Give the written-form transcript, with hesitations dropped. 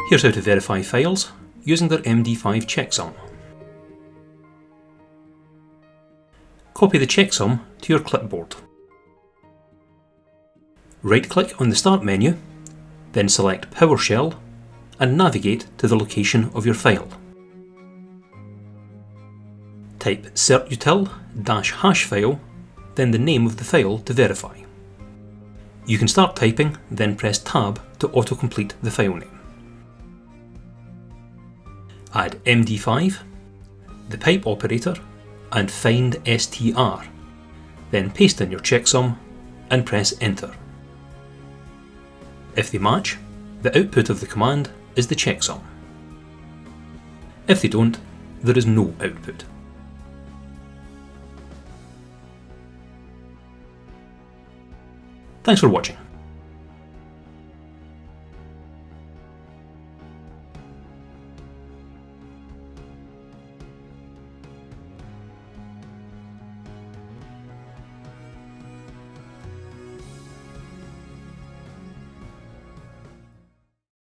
Here's how to verify files using their MD5 checksum. Copy the checksum to your clipboard. Right-click on the Start menu, then select PowerShell and navigate to the location of your file. Type certutil-hash file, then the name of the file to verify. You can start typing, then press Tab to autocomplete the file name. Add MD5, the pipe operator, and find str. Then paste in your checksum and press Enter. If they match, the output of the command is the checksum. If they don't, there is no output. Thanks for watching.